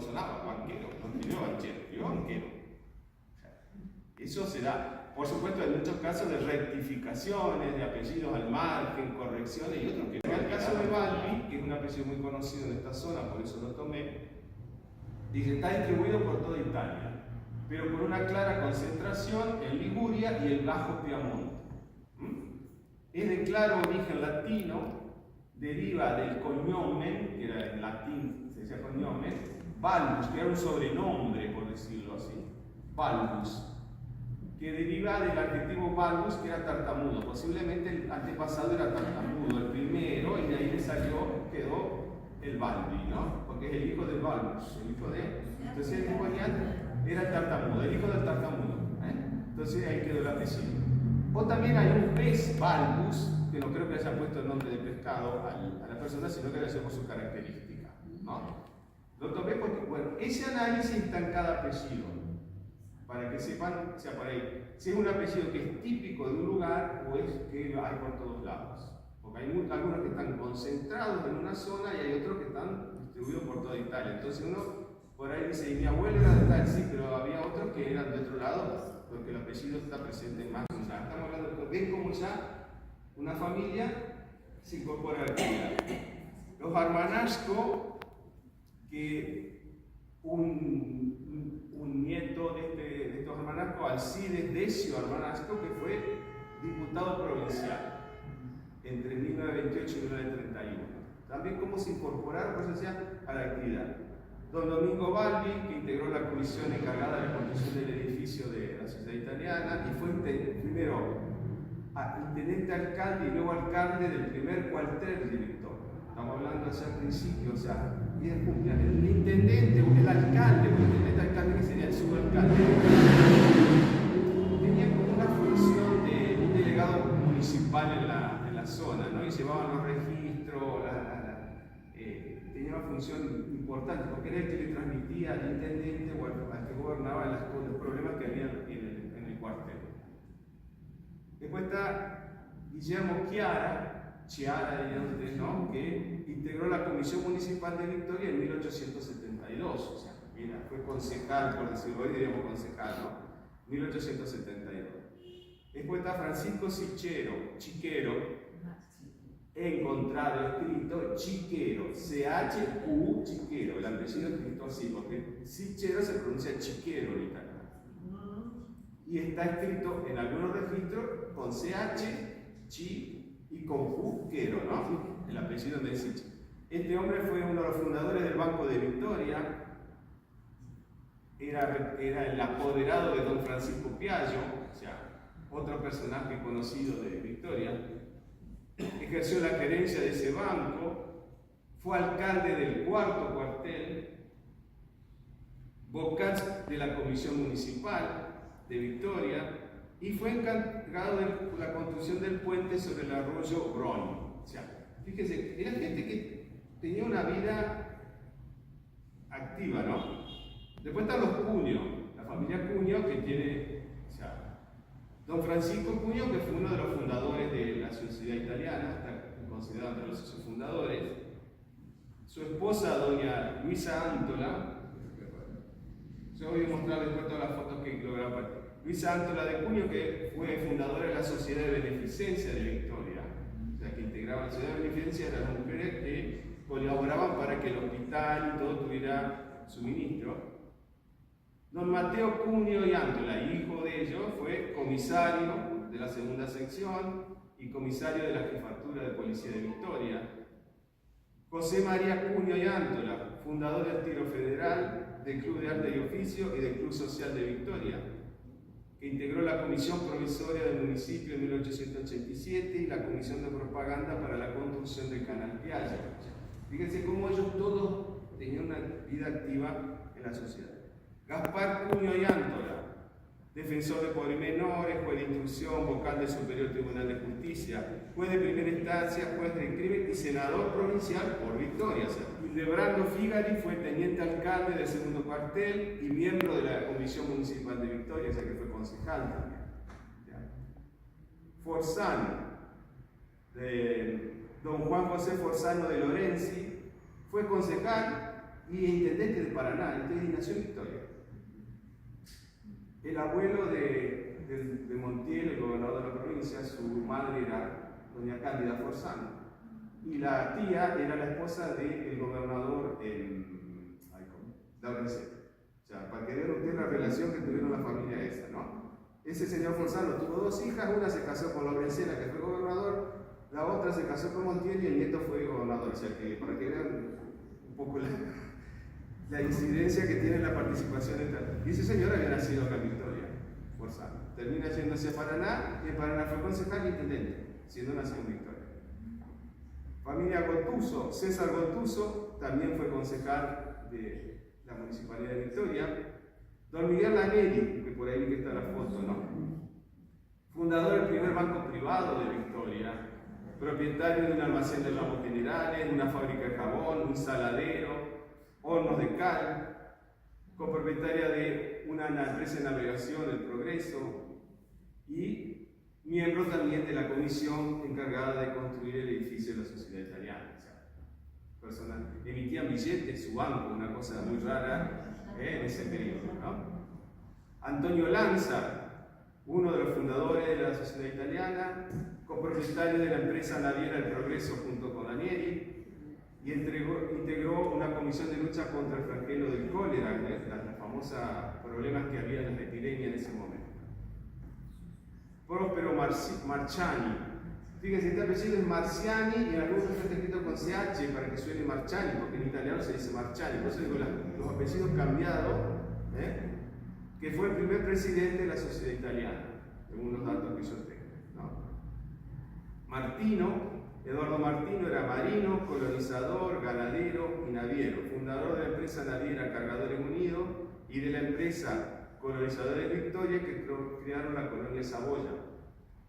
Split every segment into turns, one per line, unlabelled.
sonaba, banquero, no escribió banchero, escribió banquero. O sea, eso se da. Por supuesto, hay muchos casos de rectificaciones, de apellidos al margen, correcciones y otros que no. En el caso de Balbi, que es un apellido muy conocido en esta zona, por eso lo tomé, dice, está distribuido por toda Italia, pero con una clara concentración en Liguria y el Bajo Piamonte. Es de claro origen latino, deriva del cognomen, que era en latín, se decía cognomen, Balbus, que era un sobrenombre, por decirlo así, Balbus, que deriva del adjetivo Balbus, que era tartamudo. Posiblemente el antepasado era tartamudo, el primero, y de ahí le salió, quedó el Balbi, ¿no? Porque es el hijo del Balbus, el hijo de... Entonces el ponían, era el tartamudo, el hijo del tartamudo. Entonces ahí quedó el apellido. O también hay un pez Balbus, que no creo que haya puesto el nombre de pescado a la persona, sino que le hacemos su característica, ¿no? Lo tomé porque, bueno, ese análisis está en cada apellido, para que sepan, o sea, por ahí, si es un apellido que es típico de un lugar o es que hay por todos lados. Porque hay algunos que están concentrados en una zona y hay otros que están distribuidos por toda Italia. Entonces uno por ahí dice, y mi abuelo era de tal, sí, pero había otros que eran de otro lado, porque el apellido está presente en más. O sea, estamos hablando, ven cómo ya una familia se incorpora a la actividad. Los Armanasco, que un nieto de estos Armanasco, Alcides Decio Armanasco, que fue diputado provincial entre 1928 y 1931. También cómo se incorporaron, pues decía, a la actividad. Don Domingo Balbi, que integró la comisión encargada de la construcción del edificio de la sociedad italiana y fue primero intendente alcalde y luego alcalde del primer cuartel de Victoria. Estamos hablando hacia el principio, o sea, el intendente o el alcalde, o el intendente alcalde que sería el subalcalde, tenía como una función de un delegado municipal en la zona, ¿no? Y llevaban los registros, tenía una función importante porque era el que le transmitía al intendente o al que gobernaba los problemas que había en el cuartel. Después está Guillermo Chiara, dirían ustedes, ¿no? Que integró la Comisión Municipal de Victoria en 1872, o sea, fue concejal, por decirlo hoy diríamos concejal, ¿no? 1872. Después está Francisco Chiquero, encontrado escrito Chiquero, C-H-U Chiquero, el apellido escrito así, porque Sichero se pronuncia Chiquero en italiano. Y está escrito en algunos registros con CH, Chi y con U-Quero, ¿no? El apellido de Sichero. Este hombre fue uno de los fundadores del Banco de Victoria, era el apoderado de don Francisco Piaggio, o sea, otro personaje conocido de Victoria. Ejerció la gerencia de ese banco, fue alcalde del cuarto cuartel, vocal de la comisión municipal de Victoria y fue encargado de la construcción del puente sobre el arroyo Bron. O sea, fíjense, era gente que tenía una vida activa, ¿no? Después están los Cunio, la familia Cunio que tiene, o sea, don Francisco Cunio, que fue uno de los fundadores de la sociedad italiana, está considerado entre los socios fundadores. Su esposa, doña Luisa Antola, yo voy a mostrar después todas las fotos que lograron. Luisa Antola de Cunio, que fue fundadora de la Sociedad de Beneficencia de Victoria, o sea, que integraba la Sociedad de Beneficencia de las mujeres que colaboraban para que el hospital y todo tuviera suministro. Don Mateo Cunio y Antola, hijo de ellos, fue comisario de la segunda sección y comisario de la jefatura de policía de Victoria. José María Cunio y Antola, fundador del Tiro Federal, del Club de Arte y Oficio y del Club Social de Victoria, que integró la Comisión Provisoria del Municipio en 1887 y la Comisión de Propaganda para la construcción del Canal Piaggia. Fíjense cómo ellos todos tenían una vida activa en la sociedad. Gaspar Cunio y Antola, defensor de pobres menores, juez de instrucción, vocal del Superior Tribunal de Justicia, juez de primera instancia, juez de crimen y senador provincial por Victoria. O sea, Hildebrando Figari fue teniente alcalde del segundo cuartel y miembro de la Comisión Municipal de Victoria, o sea que fue concejal también. Forzano, don Juan José Forzano de Lorenzi, fue concejal y intendente de Paraná, entonces nació en Victoria. El abuelo de Montiel, el gobernador de la provincia, su madre era doña Cándida Forzano, y la tía era la esposa del gobernador Laurenceno. O sea, para que vean ustedes la relación que tuvieron la familia esa, ¿no? Ese señor Forzano tuvo dos hijas, una se casó con Laurencena, que fue gobernador, la otra se casó con Montiel y el nieto fue gobernador. O sea, que para que vean un poco la incidencia que tiene la participación de tal. Y ese señor había nacido acá en Victoria, Forzano. Termina yéndose a Paraná, y en Paraná fue concejal e intendente, siendo nacido en Victoria. Familia Gotuso, César Gotuso también fue concejal de la Municipalidad de Victoria. Don Miguel Laneri, que por ahí vi que está la foto, ¿no? Fundador del primer banco privado de Victoria, propietario de un almacén de ramos generales, una fábrica de jabón, un saladero, hornos de cal, copropietaria de una empresa de navegación, El Progreso, y miembro también de la comisión encargada de construir el edificio de la Sociedad Italiana. O sea, personas emitían billetes, su banco, una cosa muy rara en ese periodo, ¿no? Antonio Lanza, uno de los fundadores de la Sociedad Italiana, copropietario de la empresa naviera El Progreso junto con Danieli, y integró una comisión de lucha contra el flagelo del cólera, los famosos problemas que había en la epidemia en ese momento. Próspero Marciani, fíjense, este apellido es Marciani y en algunos está escrito con CH para que suene Marciani, porque en italiano se dice Marciani, por eso digo los apellidos cambiados, que fue el primer presidente de la Sociedad Italiana, según los datos que yo tengo, ¿no? Martino, Eduardo Martino era marino, colonizador, ganadero y naviero, fundador de la empresa naviera Cargadores Unidos y de la empresa Colonizadores Victoria, que crearon la colonia Saboya.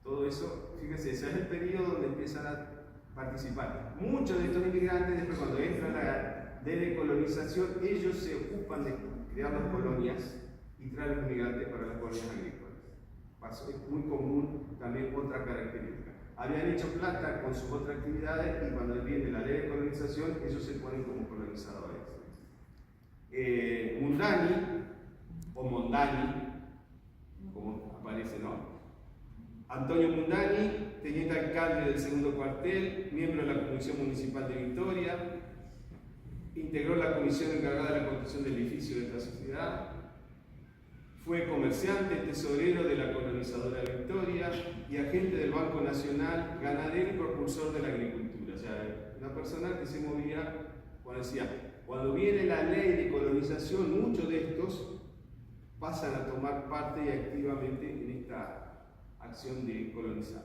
Todo eso, fíjense, ese es el periodo donde empiezan a participar. Muchos de estos inmigrantes, después cuando entra la decolonización, ellos se ocupan de crear las colonias y traen los inmigrantes para las colonias agrícolas. Es muy común también otra característica. Habían hecho plata con sus otras actividades y cuando viene la ley de colonización, ellos se ponen como colonizadores. Mundani, o Mondani, como aparece, ¿no? Antonio Mundani, teniente alcalde del segundo cuartel, miembro de la Comisión Municipal de Victoria, integró la comisión encargada de la construcción del edificio de esta sociedad, fue comerciante, tesorero de la colonizadora de Victoria y agente del Banco Nacional, ganadero y propulsor de la agricultura. O sea, una persona que se movía, cuando viene la ley de colonización, muchos de estos pasan a tomar parte y activamente en esta acción de colonizar.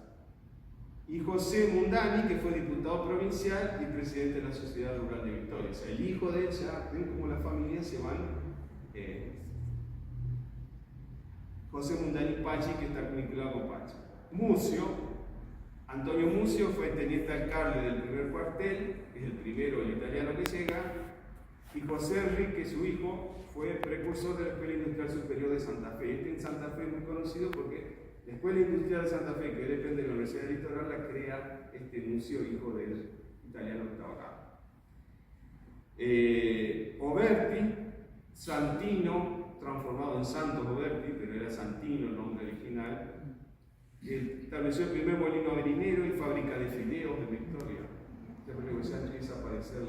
Y José Mundani, que fue diputado provincial y presidente de la Sociedad Rural de Victoria. O sea, el hijo de ella, ven cómo las familias se van. José Mundani Pachi, que está vinculado con Pachi. Mucio, Antonio Mucio fue teniente alcalde del primer cuartel, que es el primero, el italiano que llega, y José Enrique, su hijo, fue precursor de la Escuela Industrial Superior de Santa Fe. Este en Santa Fe es muy conocido porque la Escuela Industrial de Santa Fe, que depende de la Universidad del Litoral, la crea este Mucio, hijo del italiano que estaba acá. Oberti, Santino, transformado en Santos Oberti, pero era Santino el nombre original, estableció el primer molino harinero y fábrica de fideos de Victoria. Ya empieza a aparecer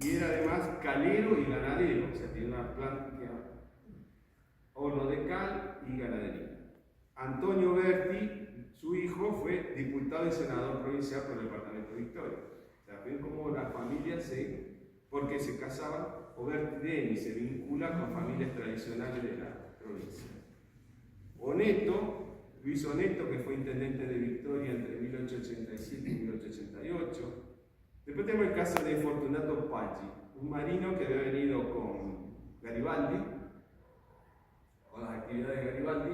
y era además calero y ganadero, o sea, tiene una planta, horno de cal y ganadería. Antonio Berti, su hijo, fue diputado y senador provincial por el departamento de Victoria. O sea, ven cómo las familias porque se casaban, Oberti se vincula con familias tradicionales de la provincia. Oneto, Luis Oneto, que fue intendente de Victoria entre 1887 y 1888. Después tenemos el caso de Fortunato Paggi, un marino que había venido con Garibaldi, con las actividades de Garibaldi.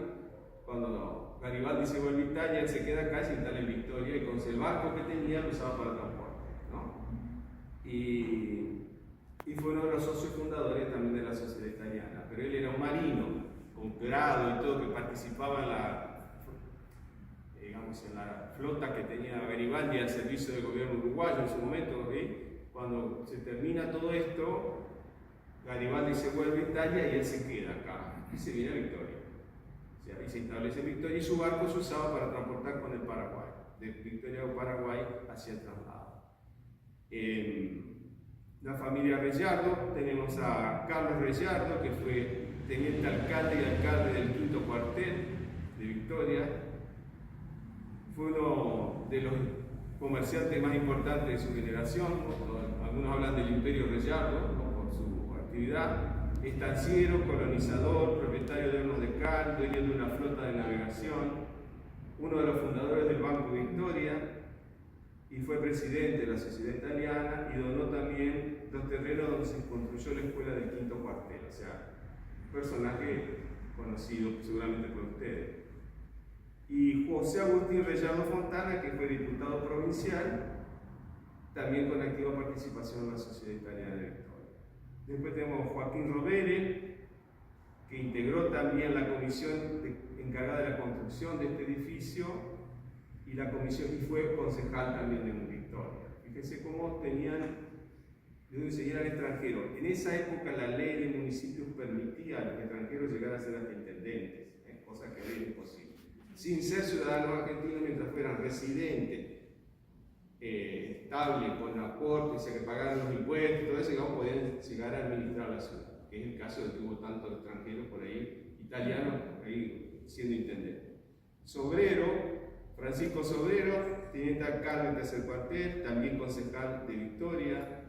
Cuando Garibaldi se vuelve a Italia, él se queda acá y se instala en Victoria, y con el barco que tenía lo usaba para transporte, ¿no? Y fue uno de los socios fundadores también de la Sociedad Italiana. Pero él era un marino, con grado y todo, que participaba en la flota que tenía Garibaldi al servicio del gobierno uruguayo en su momento, cuando se termina todo esto, Garibaldi se vuelve a Italia y él se queda acá, y se viene a Victoria. O sea, y se establece en Victoria y su barco se usaba para transportar con el Paraguay, de Victoria o Paraguay hacia el traslado. La familia Rellardo, tenemos a Carlos Rellardo, que fue teniente alcalde y alcalde del quinto cuartel de Victoria. Fue uno de los comerciantes más importantes de su generación. Algunos hablan del Imperio Rellardo, ¿no?, por su actividad. Estanciero, colonizador, propietario de hornos de cal, dueño de una flota de navegación, uno de los fundadores del Banco Victoria, y fue presidente de la Sociedad Italiana y donó también los terrenos donde se construyó la escuela del quinto cuartel. O sea, un personaje conocido seguramente por ustedes. Y José Agustín Rellardo Fontana, que fue diputado provincial, también con activa participación en la Sociedad Italiana de Victoria. Después tenemos Joaquín Rovere, que integró también la comisión encargada de la construcción de este edificio y la comisión, y fue concejal también de Victoria. Fíjense cómo tenían, de dónde se eran extranjeros. En esa época la ley de municipios permitía a los extranjeros llegar a ser hasta intendentes, cosa que hoy es imposible. Sin ser ciudadanos argentinos, mientras fueran residentes, estables, con aporte, o sea, que pagaran los impuestos, todo eso, digamos, podían llegar a administrar la ciudad, que es el caso de que hubo tantos extranjeros por ahí, italianos, ahí siendo intendentes. Sobrero, Francisco Sobrero, teniente alcalde del tercer cuartel, también concejal de Victoria.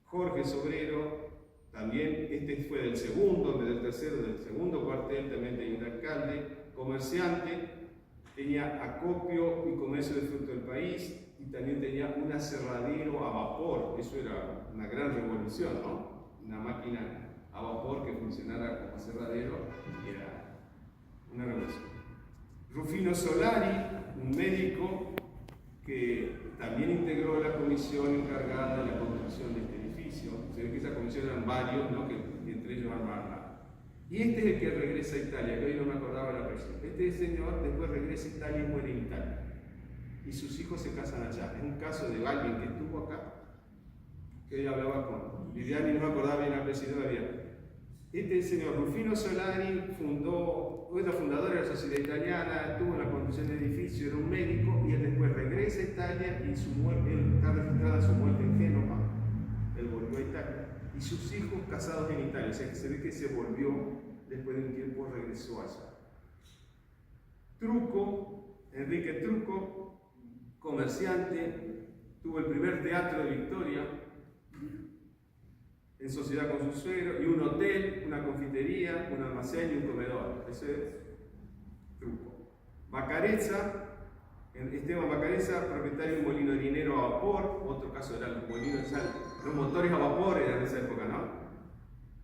Jorge Sobrero, también, este fue del segundo, en vez del tercero, del segundo cuartel, también teniente alcalde. Comerciante, tenía acopio y comercio de fruto del país, y también tenía un aserradero a vapor. Eso era una gran revolución, ¿no? Una máquina a vapor que funcionara como aserradero, era una revolución. Rufino Solari, un médico que también integró la comisión encargada de la construcción de este edificio. Se ve que esa comisión eran varios, ¿no?, que entre ellos armarla. Y este es el que regresa a Italia, que hoy no me acordaba la persona. Este señor después regresa a Italia y muere en Italia. Y sus hijos se casan allá. Es un caso de alguien que estuvo acá, que hoy hablaba con Viviani, no me acordaba bien la presidencia todavía. Este señor Rufino Solari fue el fundador de la Sociedad Italiana, estuvo en la construcción del edificio, era un médico, y él después regresa a Italia y su muerte, él está registrada su muerte en Génova. Él volvió a Italia. Y sus hijos casados en Italia, o sea que se ve que se volvió, después de un tiempo regresó allá. Trucco, Enrique Trucco, comerciante, tuvo el primer teatro de Victoria, en sociedad con su suegro, y un hotel, una confitería, un almacén y un comedor. Ese es Trucco. Bacarezza, Esteban Bacarezza, propietario de un molino harinero a vapor. Otro caso era los molinos, los motores a vapor eran de esa época, ¿no?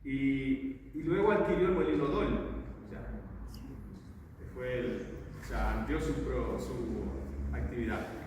Y luego adquirió el molino Dol, o sea, amplió su actividad.